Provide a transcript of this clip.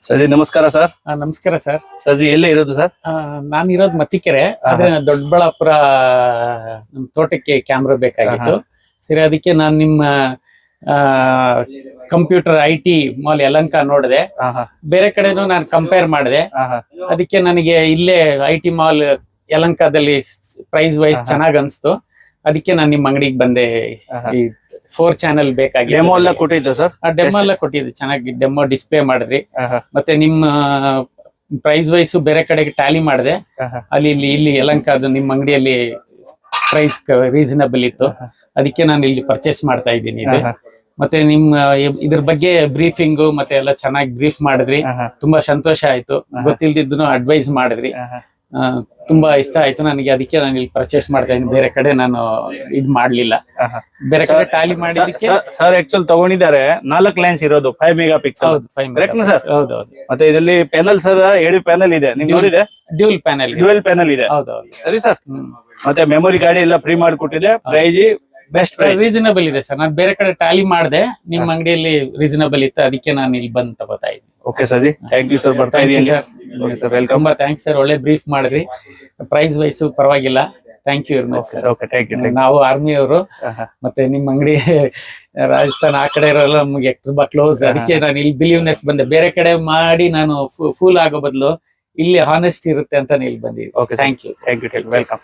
ಸರ್ಜಿ ನಮಸ್ಕಾರ ಸರ್. ನಮಸ್ಕಾರ ಸರ್. ಸರ್ಜಿ ಎಲ್ಲೇ ಇರೋದು ಸರ್? ನಾನು ಇರೋದು ಮತ್ತಿಕೆರೆ, ಆದ್ರೆ ದೊಡ್ಡಬಳ್ಳಾಪುರ ನಮ್ ತೋಟಕ್ಕೆ ಕ್ಯಾಮ್ರಾ ಬೇಕಾಗಿತ್ತು. ಸರಿ, ಅದಕ್ಕೆ ನಾನು ನಿಮ್ಮ ಕಂಪ್ಯೂಟರ್ IT ಮಾಲ್ ಯಲಹಂಕ ನೋಡಿದೆ. ಬೇರೆ ಕಡೆನೂ ನಾನು ಕಂಪೇರ್ ಮಾಡಿದೆ. ಅದಕ್ಕೆ ನನಗೆ ಇಲ್ಲೇ IT ಮಾಲ್ ಯಲಹಂಕದಲ್ಲಿ ಪ್ರೈಸ್ ವೈಸ್ ಚೆನ್ನಾಗ್ ಅನ್ಸ್ತು. ಅದಕ್ಕೆ ನಾನು ನಿಮ್ಮ ಅಂಗಡಿಗೆ ಬಂದೆ. ಈ 4 ಚಾನೆಲ್ ಬೇಕಾಗಿ ಡೆಮೋ ಎಲ್ಲ ಕೊಟ್ಟಿದ್ದೆ ಸರ್. ಡೆಮೋ ಎಲ್ಲ ಕೊಟ್ಟಿದ್ದೆ, ಚೆನ್ನಾಗಿ ಡೆಮೋ ಡಿಸ್ಪ್ಲೇ ಮಾಡಿದ್ರಿ. ಮತ್ತೆ ನಿಮ್ಮ ಪ್ರೈಸ್ ವೈಸ್ ಬೇರೆ ಕಡೆಗೆ ಟ್ಯಾಲಿ ಮಾಡಿದೆ. ಅಲ್ಲಿ ಇಲ್ಲಿ ಯಲಹಂಕ ಅದು ನಿಮ್ಮ ಅಂಗಡಿಯಲ್ಲಿ ಪ್ರೈಸ್ ರೀಸನಬಲ್ ಇತ್ತು. ಅದಕ್ಕೆ ನಾನು ಇಲ್ಲಿ ಪರ್ಚೇಸ್ ಮಾಡ್ತಾ ಇದ್ದೀನಿ ಇದು. ಮತ್ತೆ ನಿಮ್ಮ ಇದ್ರ ಬಗ್ಗೆ ಬ್ರೀಫಿಂಗು ಮತ್ತೆ ಎಲ್ಲ ಚೆನ್ನಾಗಿ ಬ್ರೀಫ್ ಮಾಡಿದ್ರಿ. ತುಂಬಾ ಸಂತೋಷ ಆಯ್ತು. ಗೊತ್ತಿಲ್ದಿದ್ದನ್ನು ಅಡ್ವೈಸ್ ಮಾಡಿದ್ರಿ. ತುಂಬಾ ಇಷ್ಟ ಆಯ್ತು ನನಗೆ. ಅದಕ್ಕೆ ನಾನು ಇಲ್ಲಿ ಪರ್ಚೇಸ್ ಮಾಡ್ತಾ ಇದ್ದೀನಿ. ಬೇರೆ ಕಡೆ ನಾನು ಇದ್ ಮಾಡ್ಲಿಲ್ಲ. ಬೇರೆ ಕಡೆ ಟ್ಯಾಲಿ ಮಾಡಿದಕ್ಕೆ ಸರ್ ಆಕ್ಚುಲ್ ತಗೊಂಡಿದ್ದಾರೆ 4 ಲೈನ್ಸ್ ಇರೋದು 5 ಮೆಗಾ ಪಿಕ್ಸೆಲ್. ಹೌದು, 5 ಕರೆಕ್ಟ್ ಸರ್? ಹೌದು. ಮತ್ತೆ ಇದರಲ್ಲಿ ಪ್ಯಾನಲ್ ಸರ್ 7 ಪ್ಯಾನಲ್ ಇದೆ. ನಿಮ್ ನೋಡಿದೆ? ಡ್ಯೂಲ್ ಪ್ಯಾನಲ್ ಇದೆ. ಹೌದು. ಸರಿ ಸರ್. ಮತ್ತೆ ಮೆಮೊರಿ ಗಾಡಿ ಎಲ್ಲ ಫ್ರೀ ಮಾಡಿಕೊಟ್ಟಿದೆ. ಪ್ರೈಸ್ ಬೆಸ್ಟ್ ಪ್ರೈಸ್, ರೀಸನಬಲ್ ಇದೆ ಸರ್. ನಾನು ಬೇರೆ ಕಡೆ ಟ್ಯಾಲಿ ಮಾಡಿದೆ, ನಿಮ್ಮ ಅಂಗಡಿಯಲ್ಲಿ ರೀಸನಬಲ್ ಇತ್ತು. ಅದಕ್ಕೆ ನಾನು ಇಲ್ಲಿ ಬಂದು ತಗೋತಾ ಇದ್ದೀನಿ. Okay sir ji, thank you sir. ಬರ್ತಾ ಇದ್ದೀನಿ ಸರ್. ವೆಲ್ಕಮ್. ತುಂಬಾ ಥ್ಯಾಂಕ್ಸ್ ಸರ್. ಒಳ್ಳೆ ಬ್ರೀಫ್ ಮಾಡಿದ್ರಿ. ಪ್ರೈಸ್ ವೈಸ್ ಪರವಾಗಿಲ್ಲ. Thank you very much sir. Okay, thank you. ನಾವು ಆರ್ಮಿ ಅವರು, ಮತ್ತೆ ನಿಮ್ಮ ಅಂಗಡಿ ರಾಜಸ್ಥಾನ್ ಆ ಕಡೆ ಇರೋಲ್ಲ ನಮಗೆ ತುಂಬಾ ಕ್ಲೋಸ್. ಅದಕ್ಕೆ ನಾನು ಇಲ್ಲಿ ಬಿಲೀವ್ನೆಸ್ ಬಂದೆ. ಬೇರೆ ಕಡೆ ಮಾಡಿ ನಾನು ಫೂಲ್ ಆಗೋ ಬದಲು ಇಲ್ಲಿ ಹಾನೆಸ್ಟ್ ಇರುತ್ತೆ ಅಂತ ಇಲ್ಲಿ ಬಂದಿದ್ದೀನಿ. Okay, thank you. ವೆಲ್ಕಮ್.